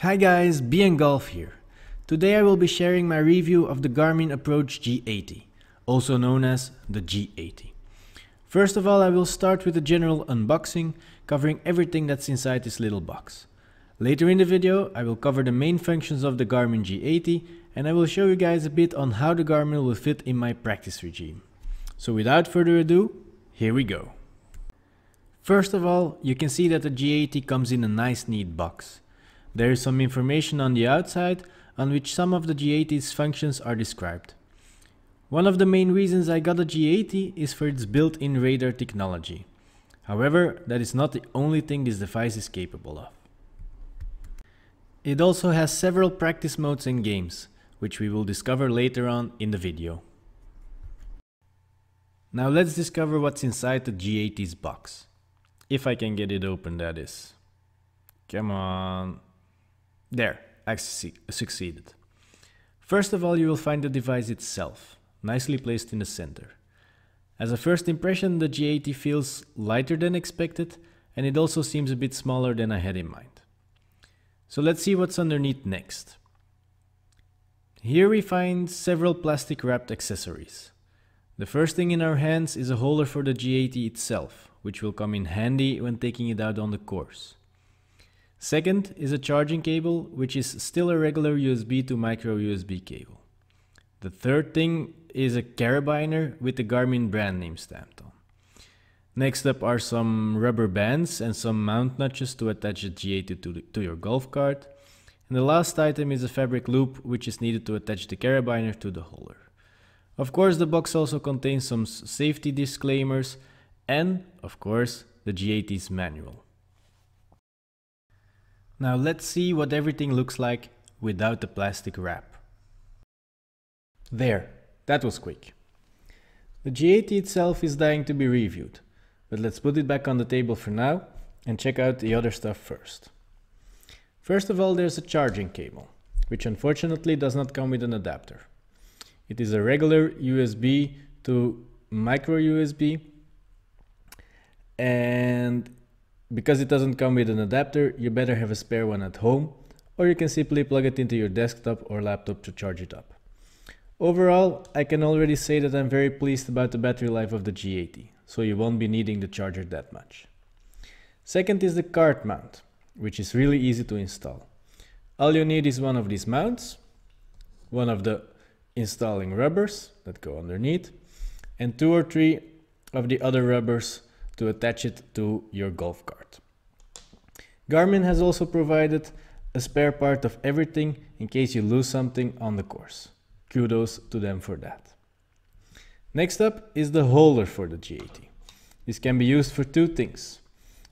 Hi guys, BN Golf here. Today I will be sharing my review of the Garmin Approach G80, also known as the G80. First of all, I will start with a general unboxing, covering everything that's inside this little box. Later in the video, I will cover the main functions of the Garmin G80 and I will show you guys a bit on how the Garmin will fit in my practice regime. So without further ado, here we go. First of all, you can see that the G80 comes in a nice neat box. There is some information on the outside on which some of the G80's functions are described. One of the main reasons I got a G80 is for its built-in radar technology. However, that is not the only thing this device is capable of. It also has several practice modes and games, which we will discover later on in the video. Now let's discover what's inside the G80's box. If I can get it open, that is. Come on. There, I succeeded. First of all, you will find the device itself, nicely placed in the center. As a first impression, the G80 feels lighter than expected, and it also seems a bit smaller than I had in mind. So let's see what's underneath next. Here we find several plastic wrapped accessories. The first thing in our hands is a holder for the G80 itself, which will come in handy when taking it out on the course. Second is a charging cable, which is still a regular USB to micro USB cable. The third thing is a carabiner with the Garmin brand name stamped on. Next up are some rubber bands and some mount notches to attach the G80 to your golf cart. And the last item is a fabric loop, which is needed to attach the carabiner to the holder. Of course, the box also contains some safety disclaimers and, of course, the G80's manual. Now let's see what everything looks like without the plastic wrap. There, that was quick. The G80 itself is dying to be reviewed, but let's put it back on the table for now and check out the other stuff first. First of all, there's a charging cable, which unfortunately does not come with an adapter. It is a regular USB to micro USB, and because it doesn't come with an adapter, you better have a spare one at home, or you can simply plug it into your desktop or laptop to charge it up. Overall, I can already say that I'm very pleased about the battery life of the G80, so you won't be needing the charger that much. Second is the cart mount, which is really easy to install. All you need is one of these mounts, one of the installing rubbers that go underneath, and 2 or 3 of the other rubbers to attach it to your golf cart. Garmin has also provided a spare part of everything in case you lose something on the course. Kudos to them for that. Next up is the holder for the G80. This can be used for 2 things.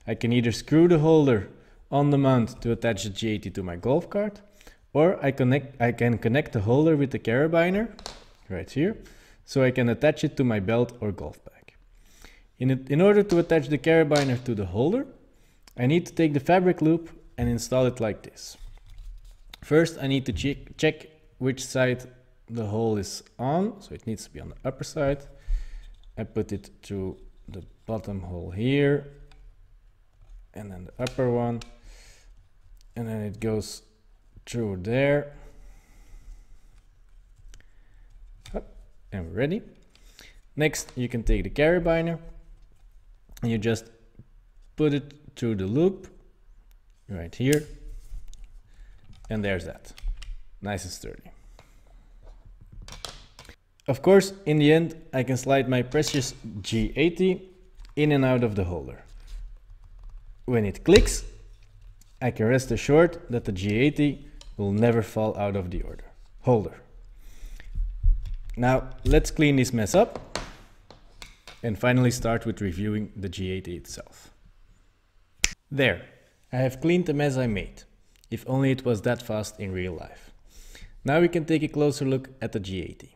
I can either screw the holder on the mount to attach the G80 to my golf cart, or I can connect the holder with the carabiner right here, so I can attach it to my belt or golf bag. In order to attach the carabiner to the holder, I need to take the fabric loop and install it like this. First, I need to check which side the hole is on, so it needs to be on the upper side. I put it through the bottom hole here, and then the upper one, and then it goes through there. And we're ready. Next, you can take the carabiner and you just put it through the loop right here, and there's that. Nice and sturdy. Of course, in the end, I can slide my precious G80 in and out of the holder. When it clicks, I can rest assured that the G80 will never fall out of the holder. Now, let's clean this mess up and finally start with reviewing the G80 itself. There, I have cleaned the mess I made, if only it was that fast in real life. Now we can take a closer look at the G80.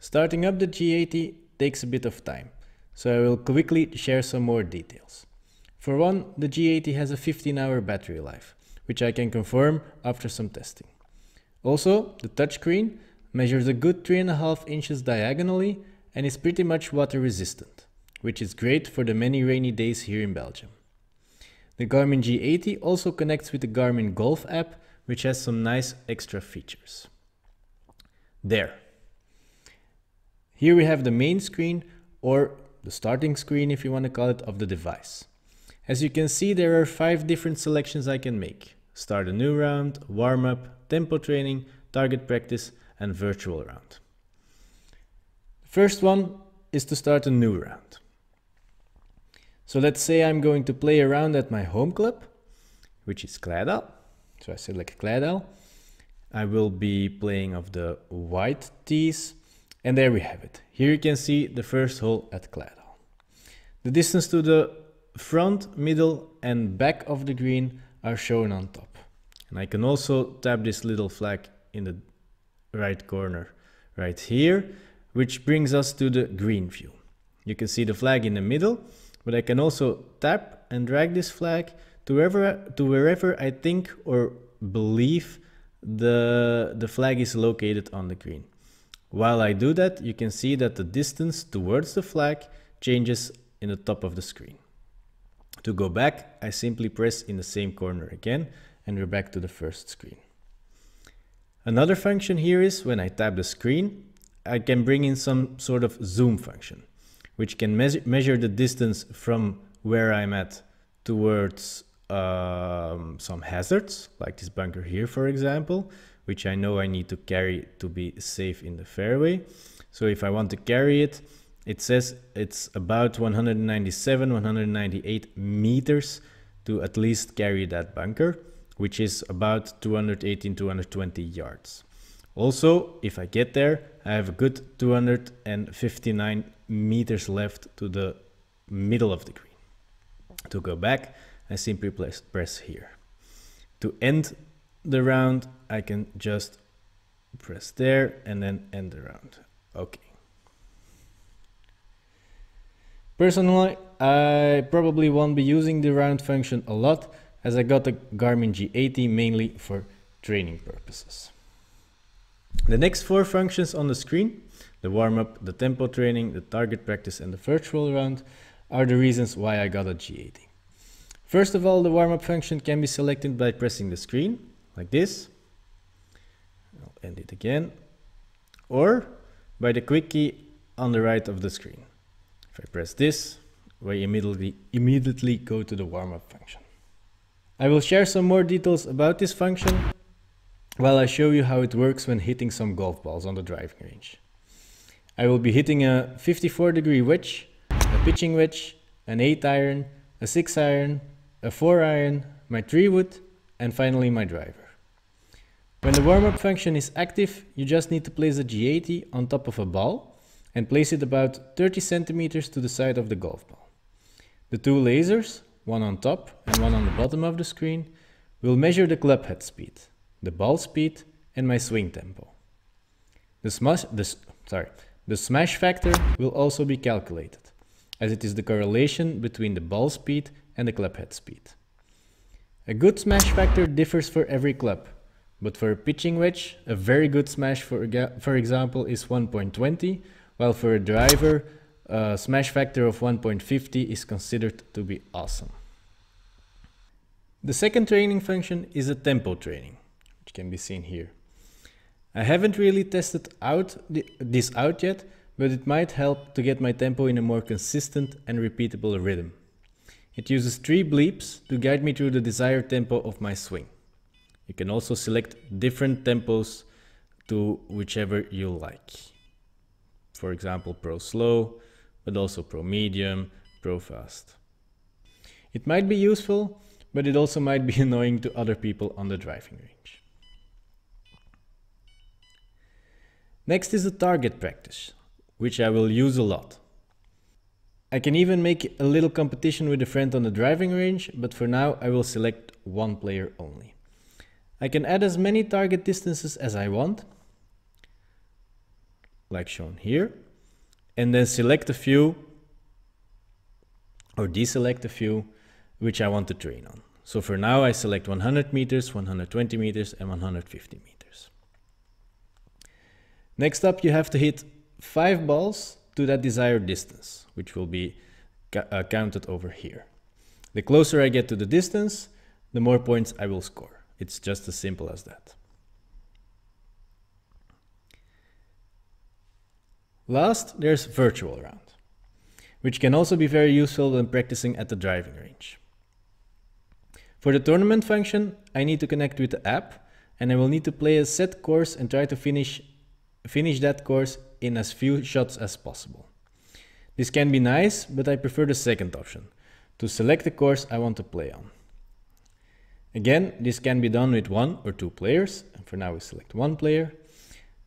Starting up the G80 takes a bit of time, so I will quickly share some more details. For one, the G80 has a 15-hour battery life, which I can confirm after some testing. Also, the touchscreen measures a good 3.5 inches diagonally and is pretty much water resistant, which is great for the many rainy days here in Belgium. The Garmin G80 also connects with the Garmin Golf app, which has some nice extra features. There. Here we have the main screen, or the starting screen if you want to call it, of the device. As you can see, there are 5 different selections I can make. Start a new round, warm up, tempo training, target practice, and virtual round. The first one is to start a new round. So let's say I'm going to play around at my home club, which is Klædal. So I select Klædal. I will be playing of the white tees, and there we have it. Here you can see the first hole at Klædal. The distance to the front, middle, and back of the green are shown on top. And I can also tap this little flag in the right corner right here, which brings us to the green view. You can see the flag in the middle, but I can also tap and drag this flag to wherever I think or believe the flag is located on the green. While I do that, you can see that the distance towards the flag changes in the top of the screen. To go back, I simply press in the same corner again, and we're back to the first screen. Another function here is when I tap the screen, I can bring in some sort of zoom function, which can measure the distance from where I'm at towards some hazards, like this bunker here, for example, which I know I need to carry to be safe in the fairway. So if I want to carry it, it says it's about 197, 198 meters to at least carry that bunker, which is about 218, 220 yards. Also, if I get there, I have a good 259 meters left to the middle of the green. To go back, I simply press here. To end the round, I can just press there and then end the round. Okay. Personally, I probably won't be using the round function a lot, as I got the Garmin G80 mainly for training purposes. The next 4 functions on the screen, the warm-up, the tempo training, the target practice, and the virtual round, are the reasons why I got a G80. First of all, the warm-up function can be selected by pressing the screen, like this. I'll end it again. Or by the quick key on the right of the screen. If I press this, we immediately go to the warm-up function. I will share some more details about this function while I show you how it works when hitting some golf balls on the driving range. I will be hitting a 54-degree wedge, a pitching wedge, an 8-iron, a 6-iron, a 4-iron, my 3-wood, and finally my driver. When the warm-up function is active, you just need to place the G80 on top of a ball and place it about 30 centimeters to the side of the golf ball. The 2 lasers, one on top and one on the bottom of the screen, will measure the club head speed, the ball speed, and my swing tempo. The smash factor will also be calculated, as it is the correlation between the ball speed and the club head speed. A good smash factor differs for every club, but for a pitching wedge, a very good smash, for example, is 1.20, while for a driver, a smash factor of 1.50 is considered to be awesome. The second training function is a tempo training, which can be seen here. I haven't really tested this out yet, but it might help to get my tempo in a more consistent and repeatable rhythm. It uses 3 bleeps to guide me through the desired tempo of my swing. You can also select different tempos to whichever you like. For example, Pro Slow, but also Pro Medium, Pro Fast. It might be useful, but it also might be annoying to other people on the driving range. Next is the target practice, which I will use a lot. I can even make a little competition with a friend on the driving range, but for now I will select one player only. I can add as many target distances as I want, like shown here, and then select a few or deselect a few which I want to train on. So for now I select 100 meters, 120 meters and 150 meters. Next up, you have to hit 5 balls to that desired distance, which will be counted over here. The closer I get to the distance, the more points I will score. It's just as simple as that. Last, there's virtual round, which can also be very useful when practicing at the driving range. For the tournament function, I need to connect with the app, and I will need to play a set course and try to finish that course in as few shots as possible. This can be nice, but I prefer the second option, to select the course I want to play on. Again, this can be done with 1 or 2 players, and for now we select 1 player.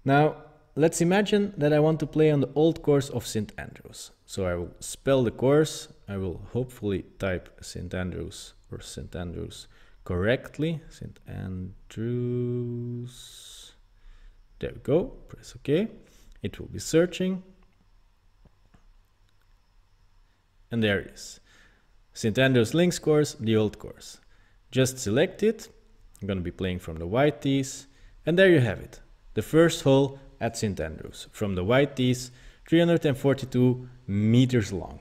Now, let's imagine that I want to play on the old course of St. Andrews. So I will spell the course, I will hopefully type St. Andrews or St. Andrews correctly. St. Andrews. There we go, press OK. It will be searching. And there it is. St. Andrews Links course, the old course. Just select it. I'm going to be playing from the white tees. And there you have it. The first hole at St. Andrews. From the white tees, 342 meters long.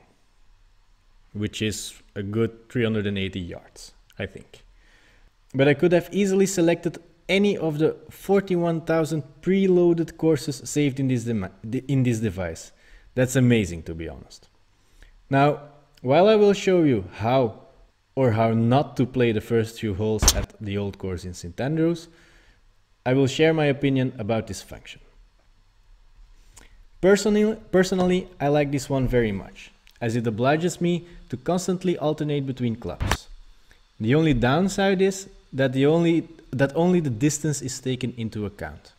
Which is a good 380 yards, I think. But I could have easily selected any of the 41,000 preloaded courses saved in this device. That's amazing, to be honest. Now, while I will show you how or how not to play the first few holes at the old course in St. Andrews, I will share my opinion about this function. Personally, I like this one very much, as it obliges me to constantly alternate between clubs. The only downside is that only the distance is taken into account.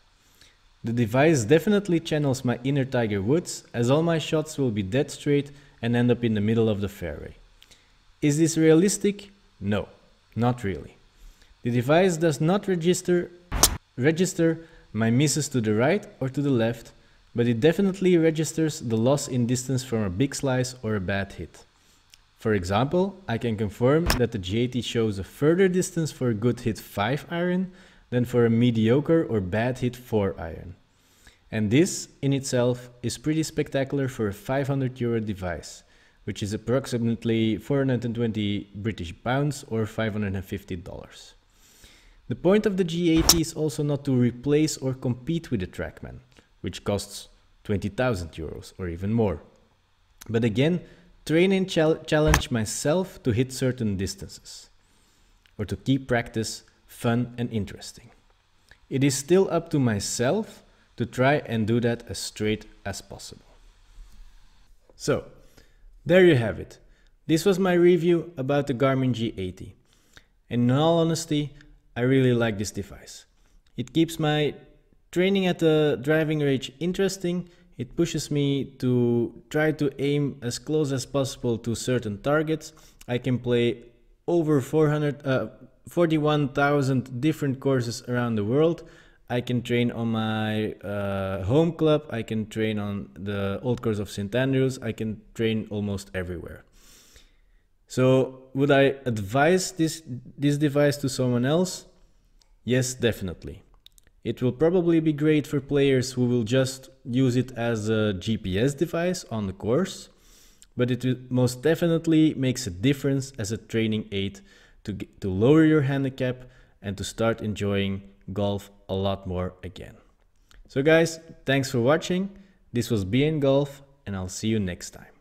The device definitely channels my inner Tiger Woods, as all my shots will be dead straight and end up in the middle of the fairway. Is this realistic? No, not really. The device does not register my misses to the right or to the left, but it definitely registers the loss in distance from a big slice or a bad hit. For example, I can confirm that the G80 shows a further distance for a good hit 5 iron than for a mediocre or bad hit 4 iron. And this in itself is pretty spectacular for a €500 device, which is approximately 420 British pounds or $550. The point of the G80 is also not to replace or compete with the TrackMan, which costs €20,000 or even more. But again, train and challenge myself to hit certain distances, or to keep practice fun and interesting. It is still up to myself to try and do that as straight as possible. So, there you have it. This was my review about the Garmin G80. And in all honesty, I really like this device. It keeps my training at the driving range interesting. It pushes me to try to aim as close as possible to certain targets. I can play over 41,000 different courses around the world. I can train on my home club. I can train on the old course of St. Andrews. I can train almost everywhere. So would I advise this device to someone else? Yes, definitely. It will probably be great for players who will just use it as a GPS device on the course, but it most definitely makes a difference as a training aid to lower your handicap and to start enjoying golf a lot more again. So guys, thanks for watching. This was BN Golf, and I'll see you next time.